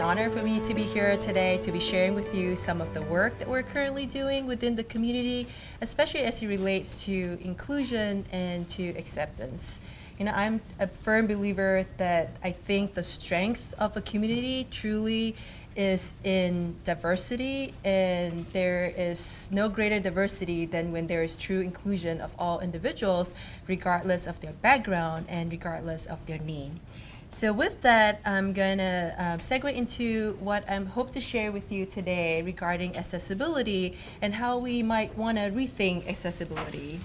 honor for me to be here today to be sharing with you some of the work that we're currently doing within the community, especially as it relates to inclusion and to acceptance. I'm a firm believer that I think the strength of a community truly is in diversity, and there is no greater diversity than when there is true inclusion of all individuals, regardless of their background and regardless of their need. So with that, I'm gonna segue into what I hope to share with you today regarding accessibility and how we might wanna rethink accessibility.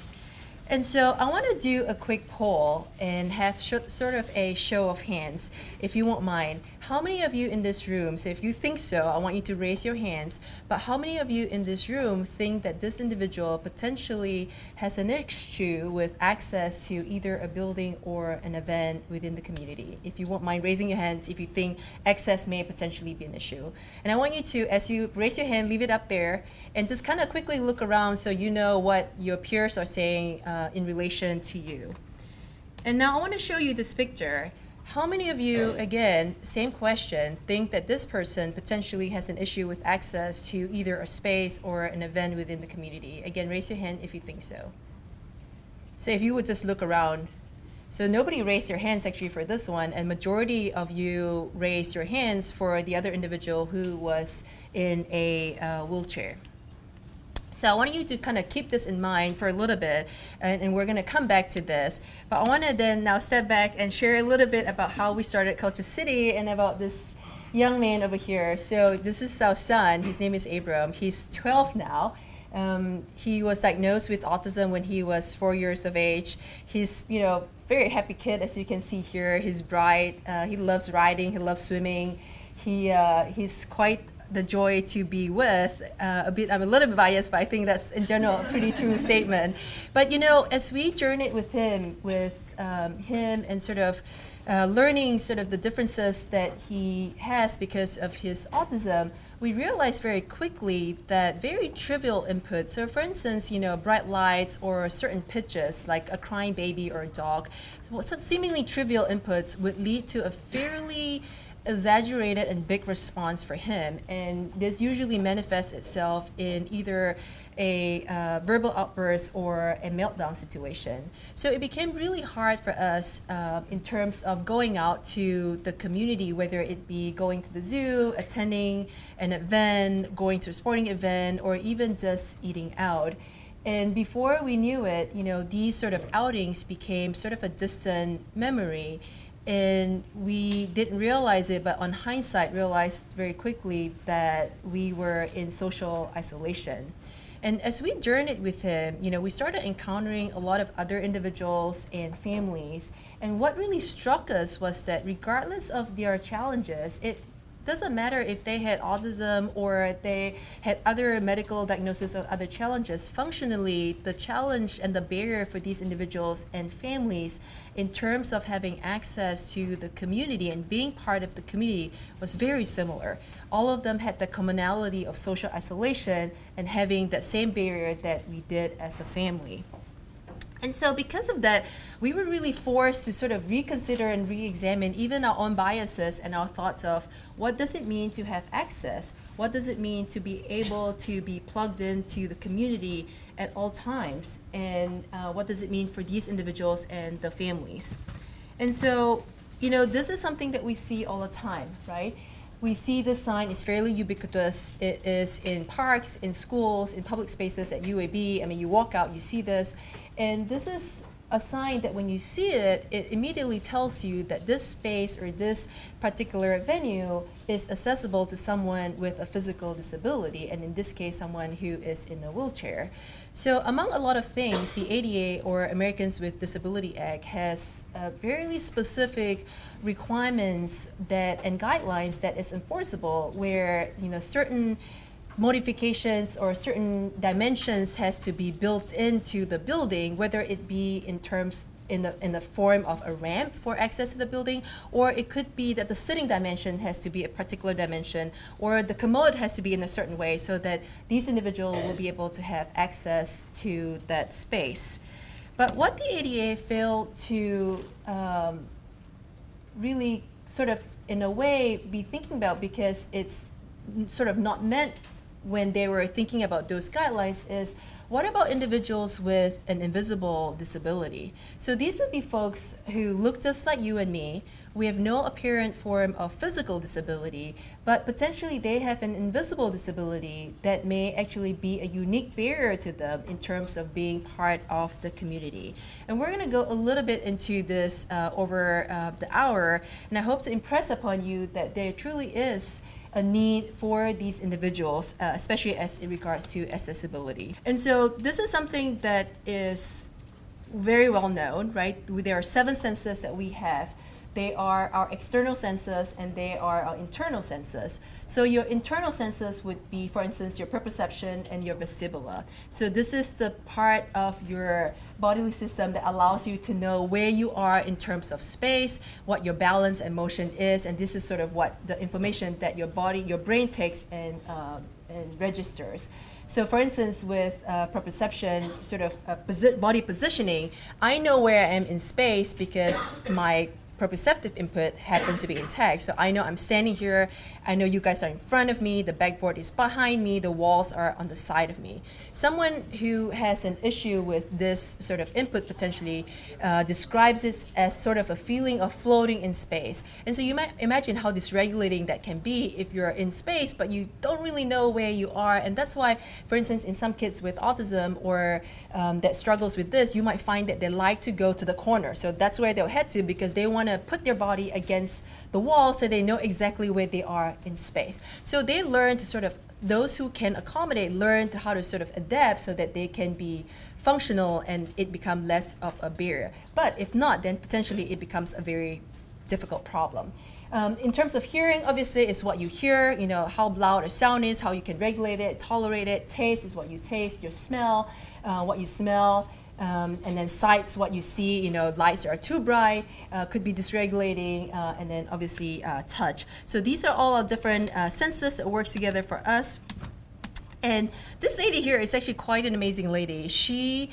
And so I want to do a quick poll and have sort of a show of hands, if you won't mind. How many of you in this room, so if you think so, I want you to raise your hands, but how many of you in this room think that this individual potentially has an issue with access to either a building or an event within the community? If you won't mind raising your hands, if you think access may potentially be an issue. And I want you to, as you raise your hand, leave it up there and just kind of quickly look around so you know what your peers are saying in relation to you. And now I want to show you this picture. How many of you, again, same question, think that this person potentially has an issue with access to either a space or an event within the community? Again, raise your hand if you think so. So if you would just look around. So nobody raised their hands actually for this one, and majority of you raised your hands for the other individual who was in a wheelchair. So I want you to kind of keep this in mind for a little bit, and we're going to come back to this. But I want to then now step back and share a little bit about how we started KultureCity and about this young man over here. So this is our son. His name is Abram. He's 12 now. He was diagnosed with autism when he was 4 years of age. He's, very happy kid, as you can see here. He's bright. He loves riding. He loves swimming. He's quite the joy to be with. I'm a little bit biased, but I think that's in general a pretty true statement. But as we journeyed with him and sort of learning sort of the differences that he has because of his autism, we realized very quickly that very trivial inputs, so for instance, bright lights or certain pitches like a crying baby or a dog, so seemingly trivial inputs would lead to a fairly exaggerated and big response for him, and this usually manifests itself in either a verbal outburst or a meltdown situation. So it became really hard for us in terms of going out to the community, whether it be going to the zoo, attending an event, going to a sporting event, or even just eating out. And before we knew it, these sort of outings became sort of a distant memory. And we didn't realize it, but on hindsight, realized very quickly that we were in social isolation. And as we journeyed with him, we started encountering a lot of other individuals and families. And what really struck us was that regardless of their challenges, it doesn't matter if they had autism or they had other medical diagnoses or other challenges. Functionally, the challenge and the barrier for these individuals and families in terms of having access to the community and being part of the community was very similar. All of them had the commonality of social isolation and having that same barrier that we did as a family. And so because of that, we were really forced to sort of reconsider and re-examine even our own biases and our thoughts of what does it mean to have access? What does it mean to be able to be plugged into the community at all times? And what does it mean for these individuals and the families? And so, this is something that we see all the time, right? We see this sign is fairly ubiquitous. It is in parks, in schools, in public spaces at UAB. I mean, you walk out, you see this. And this is a sign that when you see it, it immediately tells you that this space or this particular venue is accessible to someone with a physical disability, and in this case, someone who is in a wheelchair. So among a lot of things, the ADA, or Americans with Disability Act, has very specific requirements and guidelines that is enforceable, where certain modifications or certain dimensions has to be built into the building, whether it be in the form of a ramp for access to the building, or it could be that the sitting dimension has to be a particular dimension, or the commode has to be in a certain way so that these individuals will be able to have access to that space. But what the ADA failed to really sort of, in a way, be thinking about, because it's sort of not meant when they were thinking about those guidelines, is what about individuals with an invisible disability? So these would be folks who look just like you and me. We have no apparent form of physical disability, but potentially they have an invisible disability that may actually be a unique barrier to them in terms of being part of the community. And we're going to go a little bit into this over the hour, and I hope to impress upon you that there truly is a need for these individuals, especially as in regards to accessibility. And so this is something that is very well known, right? There are 7 senses that we have. They are our external senses and they are our internal senses. So your internal senses would be, for instance, your proprioception and your vestibular. So this is the part of your bodily system that allows you to know where you are in terms of space, what your balance and motion is, and this is sort of what the information that your brain takes and registers. So for instance, with proprioception, sort of body positioning, I know where I am in space because my proprioceptive input happens to be intact. So I know I'm standing here, I know you guys are in front of me, the backboard is behind me, the walls are on the side of me. Someone who has an issue with this sort of input potentially describes it as sort of a feeling of floating in space. And so you might imagine how dysregulating that can be if you're in space, but you don't really know where you are. And that's why, for instance, in some kids with autism or that struggles with this, you might find that they like to go to the corner. So that's where they'll head to because they want to put their body against the wall so they know exactly where they are in space. So they learn to sort of, those who can accommodate learn to how to sort of adapt so that they can be functional and it become less of a barrier. But if not, then potentially it becomes a very difficult problem. In terms of hearing, obviously, is what you hear, you know, how loud a sound is, how you can regulate it, tolerate it. Taste is what you taste, your smell, what you smell. And then sights, what you see, you know, lights that are too bright, could be dysregulating, and then obviously touch. So these are all our different senses that works together for us. And this lady here is actually quite an amazing lady. She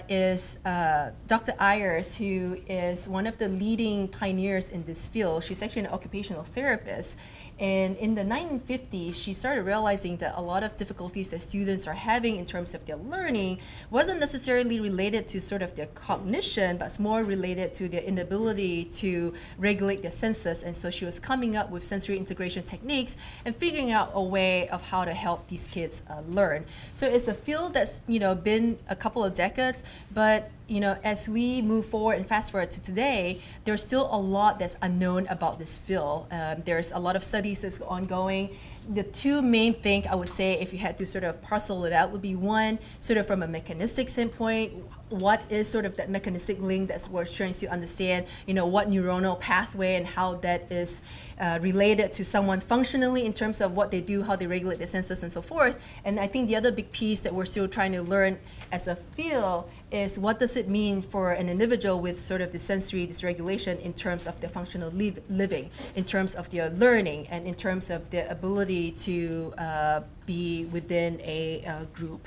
is Dr. Ayers, who is one of the leading pioneers in this field. She's actually an occupational therapist. And in the 1950s, she started realizing that a lot of difficulties that students are having in terms of their learning wasn't necessarily related to sort of their cognition, but it's more related to their inability to regulate their senses. And so she was coming up with sensory integration techniques and figuring out a way of how to help these kids learn. So it's a field that's, you know, been a couple of decades, but you know, as we move forward and fast forward to today, there's still a lot that's unknown about this field. There's a lot of studies that's ongoing. The 2 main things I would say, if you had to sort of parcel it out, would be one, sort of from a mechanistic standpoint, what is sort of that mechanistic link that's we're trying to understand, you know, what neuronal pathway and how that is related to someone functionally in terms of what they do, how they regulate their senses and so forth. And I think the other big piece that we're still trying to learn as a field is what does it mean for an individual with sort of the sensory dysregulation in terms of their functional living, in terms of their learning, and in terms of their ability to be within a group.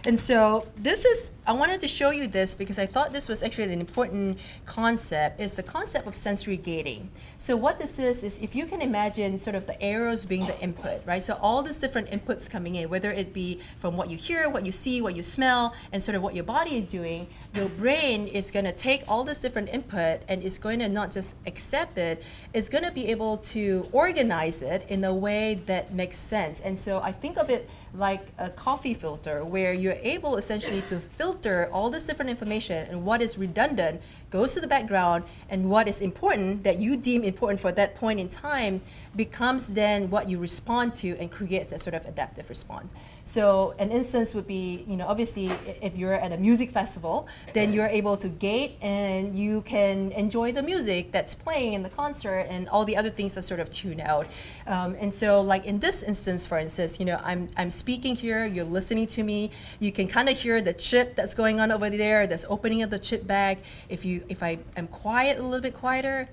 And so this is, I wanted to show you this because I thought this was actually an important concept, is the concept of sensory gating. So what this is if you can imagine sort of the arrows being the input, right? So all these different inputs coming in, whether it be from what you hear, what you see, what you smell, and sort of what your body is doing, your brain is going to take all this different input and is going to not just accept it, it's going to be able to organize it in a way that makes sense. And so I think of it like a coffee filter where you're able essentially to filter all this different information, and what is redundant goes to the background, and what is important that you deem important for that point in time becomes then what you respond to and creates that sort of adaptive response. So an instance would be, you know, obviously if you're at a music festival, then you're able to gate and you can enjoy the music that's playing in the concert, and all the other things are sort of tuned out. And so like in this instance, for instance, you know, I'm speaking here, you're listening to me, you can kind of hear the chip that's going on over there, that's opening of the chip bag. If I am quiet, a little bit quieter,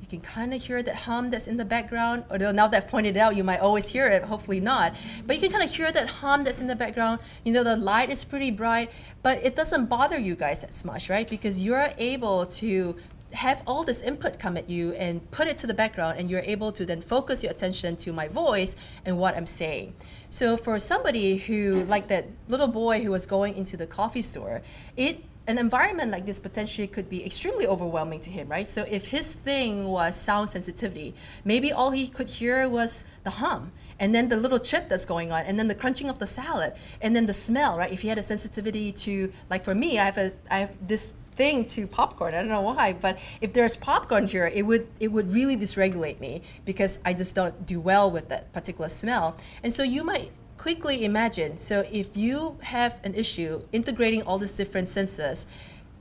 you can kind of hear that hum that's in the background. Although now that I've pointed it out, you might always hear it, hopefully not. But you can kind of hear that hum that's in the background. You know, the light is pretty bright, but it doesn't bother you guys as much, right? Because you're able to have all this input come at you and put it to the background, and you're able to then focus your attention to my voice and what I'm saying. So for somebody who, like that little boy who was going into the coffee store, an environment like this potentially could be extremely overwhelming to him, right? So if his thing was sound sensitivity, maybe all he could hear was the hum, and then the little chip that's going on, and then the crunching of the salad, and then the smell, right? If he had a sensitivity to, like for me, I have this thing to popcorn. I don't know why, but if there's popcorn here, it would really dysregulate me because I just don't do well with that particular smell. And so you might quickly imagine, so if you have an issue integrating all these different senses,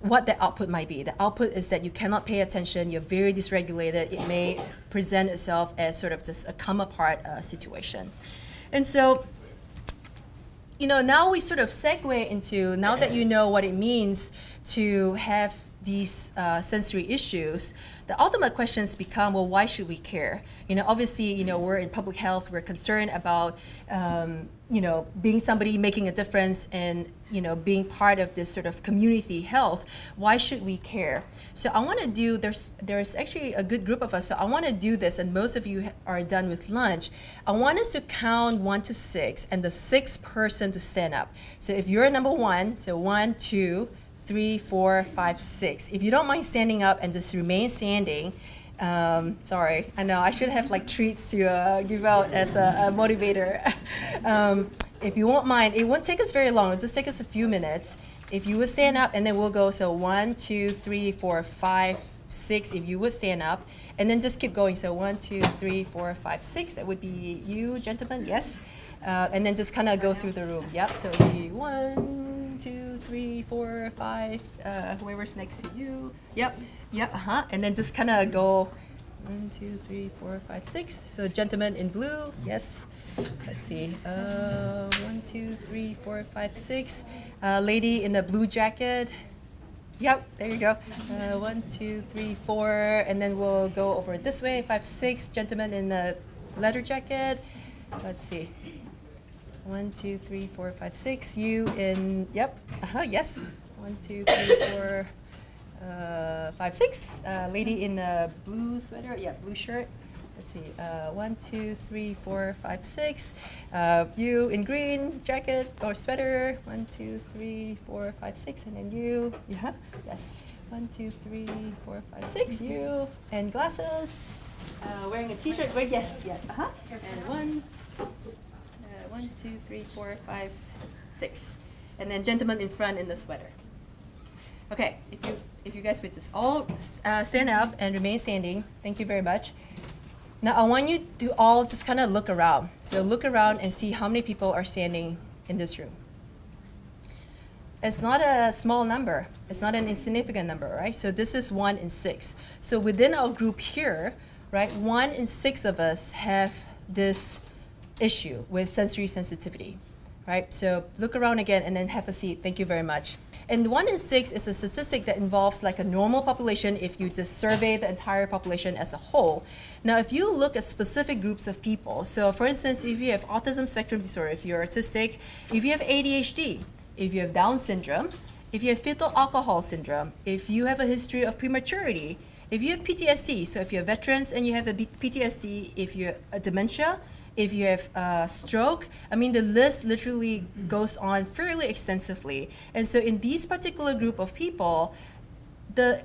what the output might be. The output is that you cannot pay attention, you're very dysregulated, it may present itself as sort of just a come apart situation. And so, now we sort of segue into, now that you know what it means to have these sensory issues, the ultimate questions become, well, why should we care? Obviously, we're in public health, we're concerned about, being somebody making a difference and, being part of this sort of community health. Why should we care? So I want to do, there's actually a good group of us, so I want to do this, and most of you are done with lunch. I want us to count 1 to 6, and the sixth person to stand up. So if you're number 1, so 1, 2, 3, 4, 5, 6. If you don't mind standing up and just remain standing, sorry, I know I should have like treats to give out as a motivator. If you won't mind, it won't take us very long. It'll just take us a few minutes. If you would stand up, and then we'll go, so 1, 2, 3, 4, 5, 6, if you would stand up, and then just keep going. So 1, 2, 3, 4, 5, 6, that would be you, gentlemen, yes. And then just kind of go through the room. Yep, so it would be 1, 2, 3, 4, 5, whoever's next to you. Yep, and then just kind of go 1, 2, 3, 4, 5, 6. So gentleman in blue, yes. Let's see, 1, 2, 3, 4, 5, 6. Lady in the blue jacket. Yep, there you go. 1, 2, 3, 4, and then we'll go over this way. 5, 6. Gentleman in the leather jacket. Let's see. 1, 2, 3, 4, 5, 6. You in, yep, yes. 1, 2, 3, 4, 5, 6. Lady in the blue sweater, yeah, blue shirt. Let's see, 1, 2, 3, 4, 5, 6. You in green jacket or sweater. 1, 2, 3, 4, 5, 6. And then you, yeah, yes. 1, 2, 3, 4, 5, 6. You and glasses. Wearing a t-shirt. Wait, yes. And 1, 2, 3, 4, 5, 6. And then gentleman in front in the sweater. Okay, if you guys would just all stand up and remain standing. Thank you very much. Now I want you to all just kind of look around. So look around and see how many people are standing in this room. It's not a small number. It's not an insignificant number, right? So this is 1 in 6. So within our group here, right, 1 in 6 of us have this issue with sensory sensitivity, right? So look around again and then have a seat. Thank you very much. And 1 in 6 is a statistic that involves like a normal population if you just survey the entire population as a whole. Now, if you look at specific groups of people, so for instance, if you have autism spectrum disorder, if you're autistic, if you have ADHD, if you have Down syndrome, if you have fetal alcohol syndrome, if you have a history of prematurity, if you have PTSD, so if you're veterans and you have a PTSD, if you're a dementia, if you have a stroke, I mean, the list literally goes on fairly extensively. And so in these particular group of people, the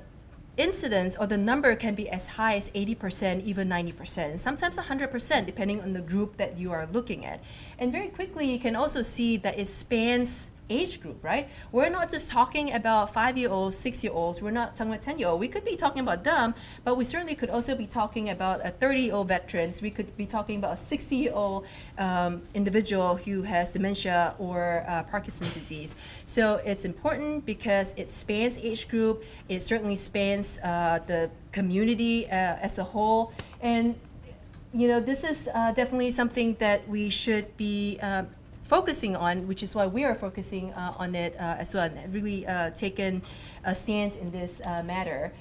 incidence or the number can be as high as 80%, even 90%, sometimes 100%, depending on the group that you are looking at. And very quickly, you can also see that it spans age group, right? We're not just talking about 5-year-olds, 6-year-olds, we're not talking about 10-year-olds. We could be talking about them, but we certainly could also be talking about a 30-year-old veterans. We could be talking about a 60-year-old individual who has dementia or Parkinson's disease. So it's important because it spans age group, it certainly spans the community as a whole. And this is definitely something that we should be focusing on, which is why we are focusing on it as well, and really taken a stance in this matter.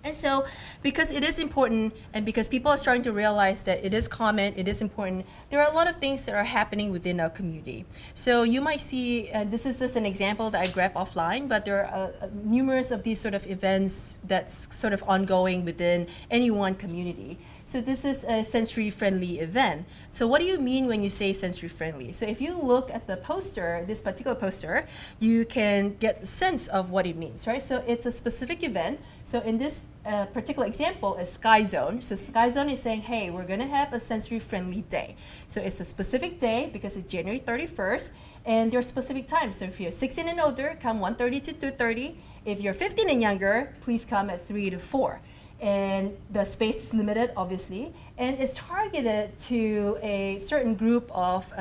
And so, because it is important and because people are starting to realize that it is common, it is important, there are a lot of things that are happening within our community. So you might see, this is just an example that I grabbed offline, but there are numerous of these sort of events that's sort of ongoing within any one community. So this is a sensory-friendly event. So what do you mean when you say sensory-friendly? So if you look at the poster, this particular poster, you can get a sense of what it means, right? So it's a specific event. So in this particular example is Sky Zone. So Sky Zone is saying, hey, we're gonna have a sensory-friendly day. So it's a specific day because it's January 31st, and there are specific times. So if you're 16 and older, come 1:30 to 2:30. If you're 15 and younger, please come at 3 to 4. And the space is limited, obviously, and it's targeted to a certain group of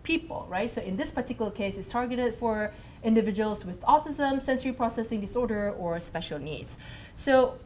people, right? So in this particular case, it's targeted for individuals with autism, sensory processing disorder, or special needs. So,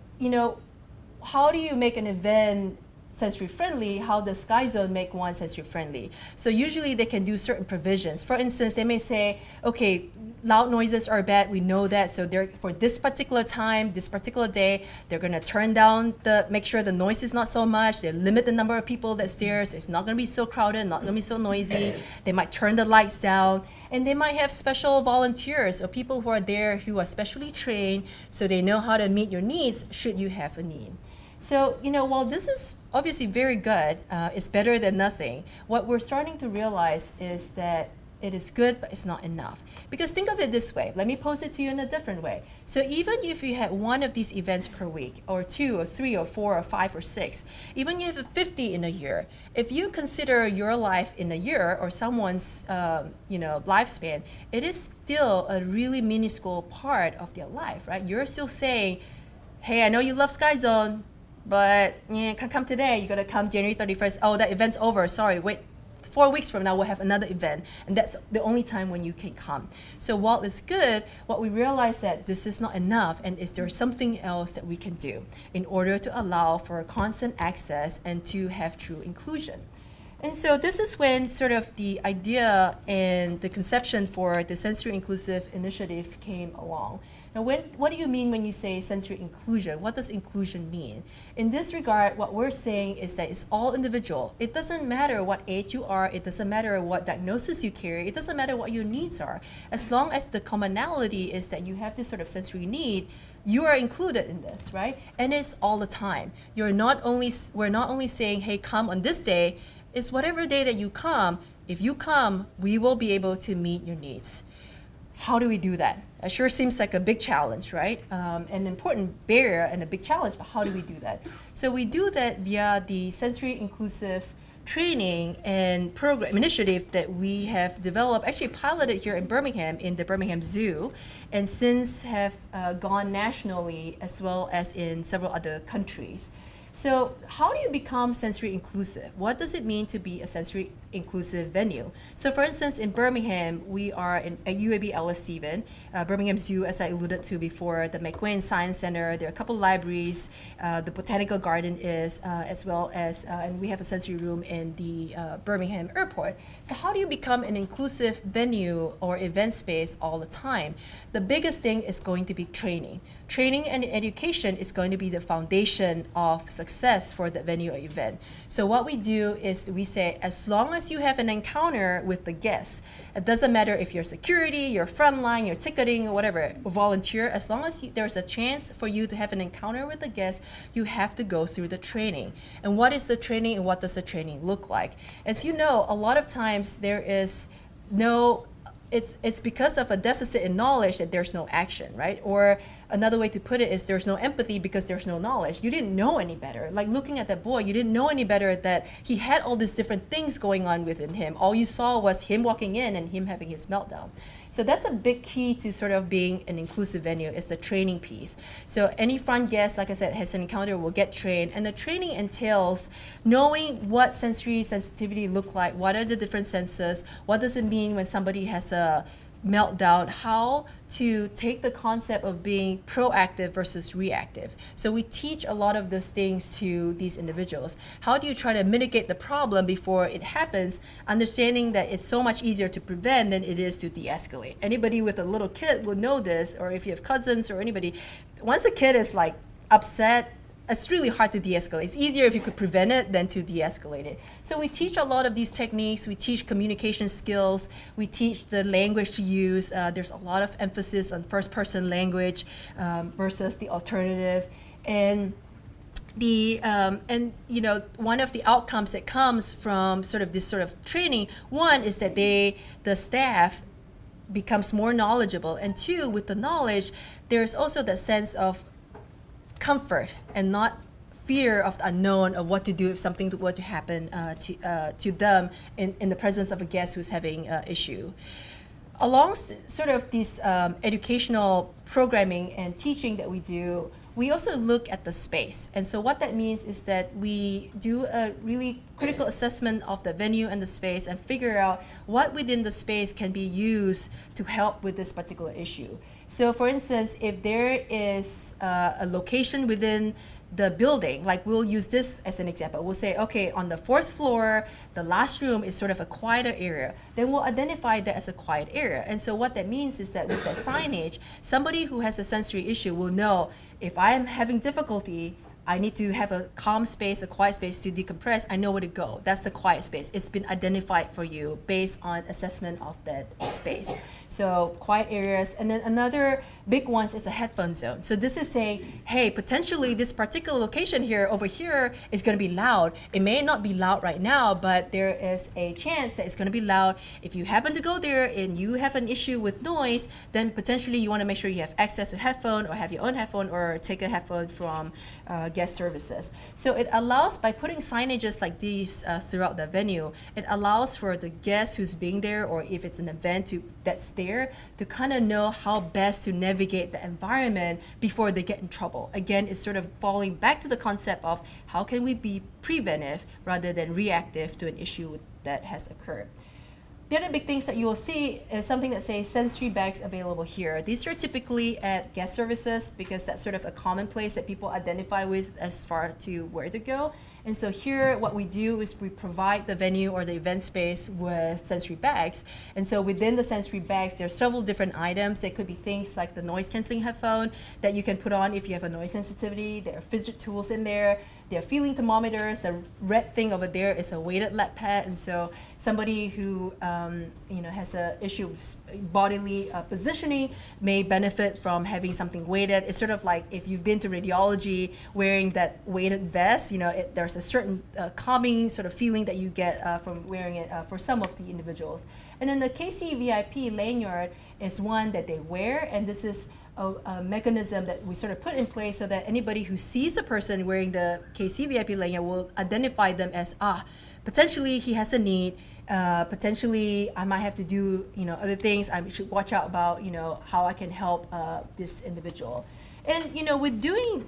how do you make an event sensory friendly? How does Sky Zone make one sensory friendly? So usually they can do certain provisions. For instance, they may say, okay, loud noises are bad, we know that, so they're, for this particular time, this particular day, they're gonna turn down make sure the noise is not so much, they limit the number of people that's there, so it's not gonna be so crowded, not gonna be so noisy, they might turn the lights down, and they might have special volunteers or people who are there who are specially trained, so they know how to meet your needs should you have a need. So, while this is obviously very good, it's better than nothing, what we're starting to realize is that it is good, but it's not enough. Because think of it this way. Let me pose it to you in a different way. So even if you had one of these events per week, or 2 or 3 or 4 or 5 or 6, even if you have 50 in a year, if you consider your life in a year or someone's lifespan, it is still a really minuscule part of their life, right? You're still saying, hey, I know you love Sky Zone, but can't come today. You gotta come January 31st. Oh, that event's over. Sorry, wait. 4 weeks from now, we'll have another event, and that's the only time when you can come. So while it's good, what we realize that this is not enough, and is there something else that we can do in order to allow for constant access and to have true inclusion. And so this is when sort of the idea and the conception for the Sensory Inclusive Initiative came along. Now, what do you mean when you say sensory inclusion? What does inclusion mean? In this regard, what we're saying is that it's all individual. It doesn't matter what age you are. It doesn't matter what diagnosis you carry. It doesn't matter what your needs are. As long as the commonality is that you have this sort of sensory need, you are included in this, right? And it's all the time. We're not only saying, hey, come on this day. It's whatever day that you come. If you come, we will be able to meet your needs. How do we do that? It sure seems like a big challenge, right? An important barrier and a big challenge, but how do we do that? So we do that via the sensory inclusive training and program initiative that we have developed, actually piloted here in Birmingham, in the Birmingham Zoo, and since have gone nationally as well as in several other countries. So how do you become sensory inclusive? What does it mean to be a sensory inclusive venue? So for instance, in Birmingham, we are at UABSOPH, Birmingham Zoo, as I alluded to before, the McQueen Science Center, there are a couple libraries, the Botanical Garden is, as well as, and we have a sensory room in the Birmingham Airport. So how do you become an inclusive venue or event space all the time? The biggest thing is going to be training. Training and education is going to be the foundation of success for the venue or event. So what we do is we say, as long as you have an encounter with the guests, it doesn't matter if you're security, you're frontline, you're ticketing, or whatever, or volunteer, as long as there's a chance for you to have an encounter with the guests, you have to go through the training. And what is the training and what does the training look like? As you know, a lot of times there is no it's because of a deficit in knowledge that there's no action, right? Or another way to put it is there's no empathy because there's no knowledge. You didn't know any better. Like looking at that boy, you didn't know any better that he had all these different things going on within him. All you saw was him walking in and him having his meltdown. So that's a big key to sort of being an inclusive venue, is the training piece. So any front guest, like I said, has an encounter will get trained, and the training entails knowing what sensory sensitivity look like, what are the different senses, what does it mean when somebody has a meltdown, how to take the concept of being proactive versus reactive. So we teach a lot of those things to these individuals. How do you try to mitigate the problem before it happens, understanding that it's so much easier to prevent than it is to de-escalate. Anybody with a little kid will know this, or if you have cousins or anybody, once a kid is like upset, it's really hard to de-escalate. It's easier if you could prevent it than to de-escalate it. So we teach a lot of these techniques. We teach communication skills. We teach the language to use. There's a lot of emphasis on first-person language versus the alternative. And one of the outcomes that comes from sort of this sort of training, one is that the staff becomes more knowledgeable, and two, with the knowledge, there's also the sense of comfort and not fear of the unknown of what to do if something were to happen to them in the presence of a guest who's having an issue. Along sort of this educational programming and teaching that we do, we also look at the space. And so what that means is that we do a really critical assessment of the venue and the space and figure out what within the space can be used to help with this particular issue. So for instance, if there is a location within the building, like we'll use this as an example. We'll say, okay, on the 4th floor, the last room is sort of a quieter area. Then we'll identify that as a quiet area. And so what that means is that with that signage, somebody who has a sensory issue will know if I'm having difficulty, I need to have a calm space, a quiet space to decompress, I know where to go. That's the quiet space. It's been identified for you based on assessment of that space. So quiet areas. And then another big one is a headphone zone. So this is saying, hey, potentially this particular location here over here is going to be loud. It may not be loud right now, but there is a chance that it's going to be loud. If you happen to go there and you have an issue with noise, then potentially you want to make sure you have access to headphone or have your own headphone or take a headphone from guest services. So it allows, by putting signages like these throughout the venue, it allows for the guest who's being there, or if it's an event that's there, to kind of know how best to navigate the environment before they get in trouble. Again, it's sort of falling back to the concept of how can we be preventive rather than reactive to an issue that has occurred. The other big things that you will see is something that says sensory bags available here. These are typically at guest services because that's sort of a common place that people identify with as far to where to go. And so here what we do is we provide the venue or the event space with sensory bags. And so within the sensory bags, there are several different items. There could be things like the noise canceling headphone that you can put on if you have a noise sensitivity. There are fidget tools in there. There are feeling thermometers. The red thing over there is a weighted lap pad. And so somebody who has an issue with bodily positioning may benefit from having something weighted. It's sort of like if you've been to radiology wearing that weighted vest, there's a certain calming sort of feeling that you get from wearing it for some of the individuals. And then the KCVIP lanyard is one that they wear, and this is a mechanism that we sort of put in place so that anybody who sees the person wearing the KCVIP lanyard will identify them as, potentially he has a need, potentially I might have to do, other things. I should watch out about, how I can help this individual. And, with doing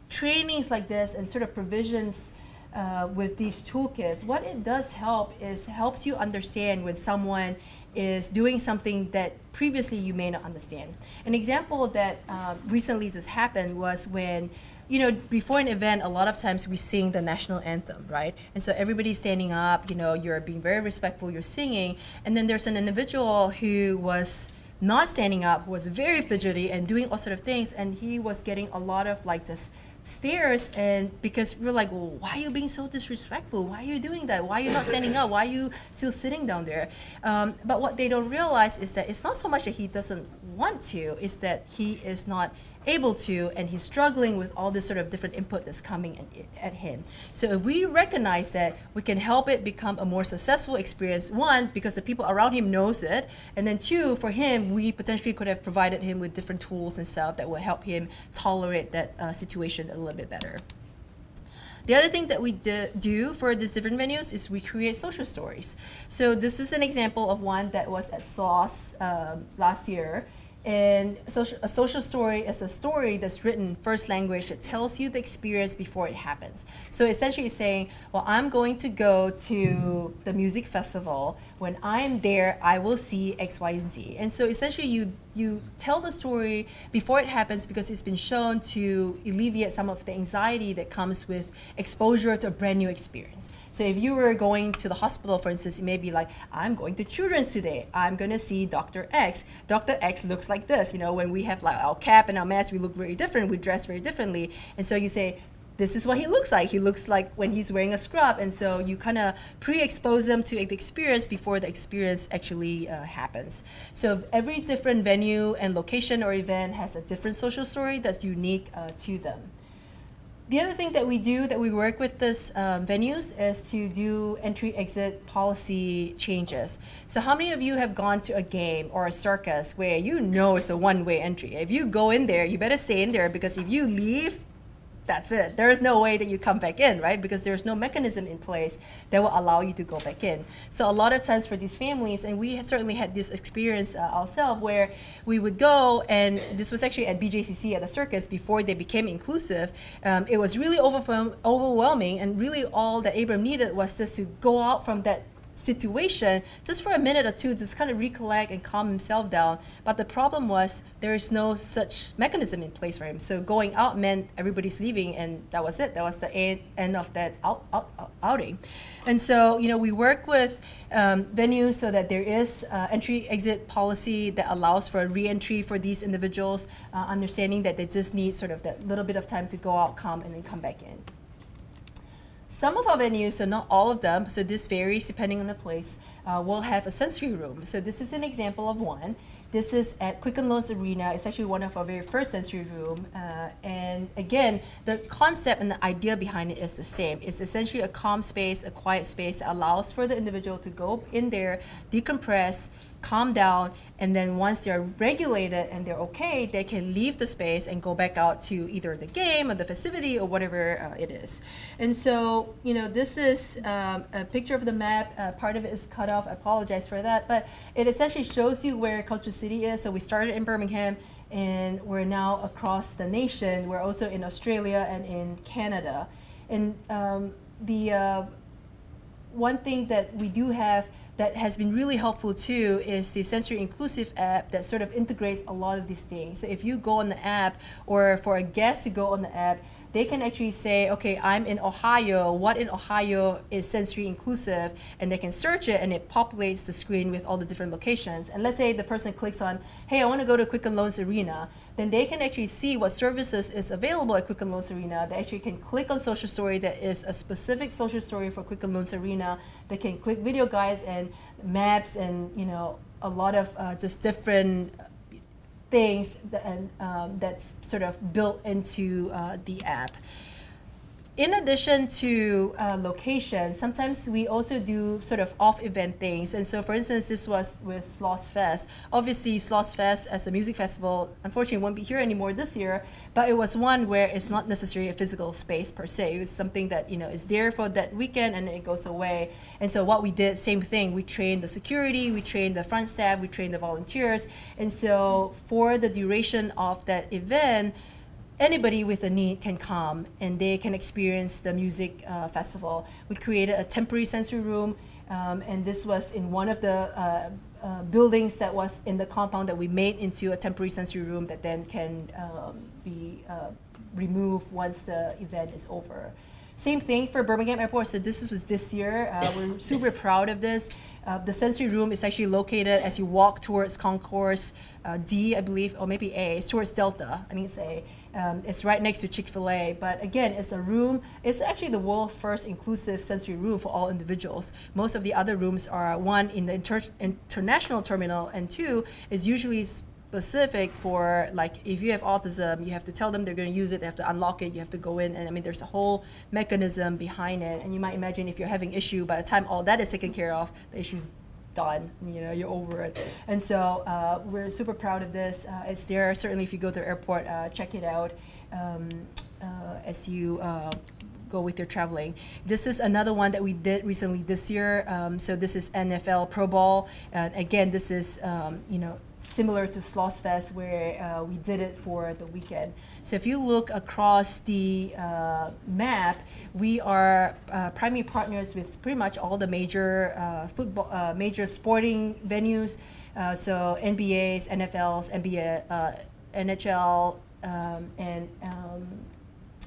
trainings like this and sort of provisions with these toolkits, what it does help is helps you understand when someone is doing something that previously you may not understand. An example that recently just happened was when, before an event, a lot of times we sing the national anthem, right? And so everybody's standing up, you're being very respectful, you're singing, and then there's an individual who was not standing up, who was very fidgety and doing all sort of things, and he was getting a lot of just stares, and because we're like, well, why are you being so disrespectful? Why are you doing that? Why are you not standing up? Why are you still sitting down there? But what they don't realize is that it's not so much that he doesn't want to, it's that he is not able to, and he's struggling with all this sort of different input that's coming at him. So if we recognize that, we can help it become a more successful experience, one, because the people around him knows it, and then two, for him, we potentially could have provided him with different tools and stuff that will help him tolerate that situation a little bit better. The other thing that we do for these different venues is we create social stories. So this is an example of one that was at SOS last year. And a social story is a story that's written first language that tells you the experience before it happens. So essentially it's saying, well, I'm going to go to the music festival. When I'm there, I will see X, Y, and Z. And so essentially you you tell the story before it happens because it's been shown to alleviate some of the anxiety that comes with exposure to a brand new experience. So if you were going to the hospital, for instance, it may be like, I'm going to children's today. I'm going to see Dr. X. Dr. X looks like this. When we have like our cap and our mask, we look very different. We dress very differently. And so you say, this is what he looks like. He looks like when he's wearing a scrub. And so you kind of pre-expose them to the experience before the experience actually happens. So every different venue and location or event has a different social story that's unique to them. The other thing that we do, that we work with this venues, is to do entry-exit policy changes. So how many of you have gone to a game or a circus where it's a one-way entry? If you go in there, you better stay in there, because if you leave, that's it. There is no way that you come back in, right? Because there's no mechanism in place that will allow you to go back in. So a lot of times for these families, and we certainly had this experience ourselves, where we would go, and this was actually at BJCC at the circus before they became inclusive. It was really overwhelming, and really all that Abram needed was just to go out from that situation just for a minute or two, just kind of recollect and calm himself down. But the problem was there is no such mechanism in place for him. So going out meant everybody's leaving, and that was it. That was the end of that outing. And so we work with venues so that there is entry-exit policy that allows for a re-entry for these individuals, understanding that they just need sort of that little bit of time to go out, come, and then come back in. Some of our venues, so not all of them, so this varies depending on the place, will have a sensory room. So this is an example of one. This is at Quicken Loans Arena. It's actually one of our very first sensory room. And again, the concept and the idea behind it is the same. It's essentially a calm space, a quiet space that allows for the individual to go in there, decompress, calm down, and then once they're regulated and they're okay, they can leave the space and go back out to either the game or the festivity or whatever it is. And so, this is a picture of the map. Part of it is cut off. I apologize for that, but it essentially shows you where KultureCity is. So we started in Birmingham, and we're now across the nation. We're also in Australia and in Canada. And the one thing that we do have that has been really helpful too is the Sensory Inclusive app that sort of integrates a lot of these things. So if you go on the app, or for a guest to go on the app, they can actually say, okay, I'm in Ohio. What in Ohio is sensory inclusive? And they can search it, and it populates the screen with all the different locations. And let's say the person clicks on, hey, I want to go to Quicken Loans Arena. Then they can actually see what services is available at Quicken Loans Arena. They actually can click on social story that is a specific social story for Quicken Loans Arena. They can click video guides and maps and a lot of just different things that's sort of built into the app. In addition to location, sometimes we also do sort of off-event things. And so, for instance, this was with Sloss Fest. Obviously, Sloss Fest as a music festival, unfortunately, won't be here anymore this year, but it was one where it's not necessarily a physical space per se. It was something that, is there for that weekend and then it goes away. And so what we did, same thing, we trained the security, we trained the front staff, we trained the volunteers. And so for the duration of that event, anybody with a need can come and they can experience the music festival. We created a temporary sensory room, and this was in one of the buildings that was in the compound that we made into a temporary sensory room that then can be removed once the event is over. Same thing for Birmingham Airport. So this was this year. We're super proud of this. The sensory room is actually located as you walk towards Concourse D, I believe, or maybe A. It's towards Delta. I think it's A. It's right next to Chick-fil-A. But again, it's a room. It's actually the world's first inclusive sensory room for all individuals. Most of the other rooms are, one, in the international terminal, and two, is usually specific for, like, if you have autism, you have to tell them they're going to use it, they have to unlock it, you have to go in, and I mean there's a whole mechanism behind it. And you might imagine if you're having issue, by the time all that is taken care of, the issue's done, you're over it. And so we're super proud of this. It's there. Certainly if you go to the airport, check it out as you go with your traveling. This is another one that we did recently this year. So this is NFL Pro Bowl. Again, this is similar to Sloss Fest, where we did it for the weekend. So if you look across the map, we are primary partners with pretty much all the major major sporting venues. So NBAs, NFLs, NBA, NHL, and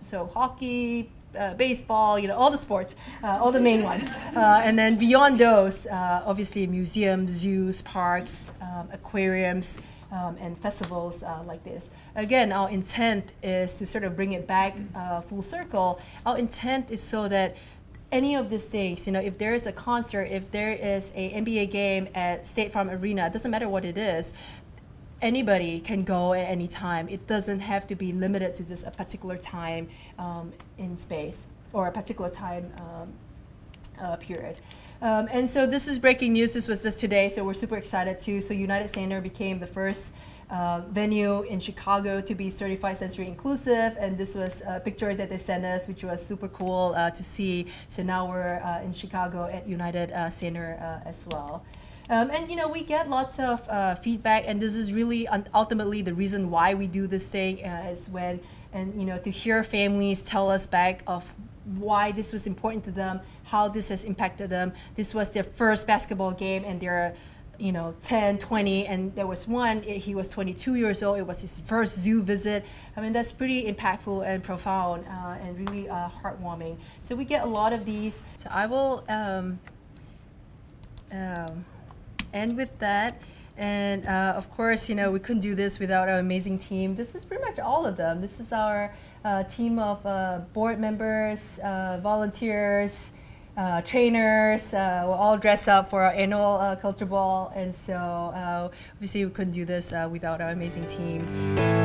so hockey, baseball, all the sports, all the main ones. And then beyond those, obviously museums, zoos, parks, aquariums, and festivals like this. Again, our intent is to sort of bring it back full circle. Our intent is so that any of these things, if there is a concert, if there is a NBA game at State Farm Arena, it doesn't matter what it is, anybody can go at any time. It doesn't have to be limited to just a particular time in space or a particular time period. And so this is breaking news. This was just today, so we're super excited too. So United Center became the first venue in Chicago to be certified sensory inclusive, and this was a picture that they sent us, which was super cool to see. So now we're in Chicago at United Center as well. And we get lots of feedback, and this is really ultimately the reason why we do this thing is when, and to hear families tell us back of why this was important to them, how this has impacted them. This was their first basketball game, and they're 10, 20, and there was one, he was 22 years old. It was his first zoo visit. I mean, that's pretty impactful and profound and really heartwarming. So we get a lot of these. So I will end with that. And of course, we couldn't do this without our amazing team. This is pretty much all of them. This is our team of board members, volunteers, trainers. We're all dressed up for our annual Culture Ball. And so obviously we couldn't do this without our amazing team.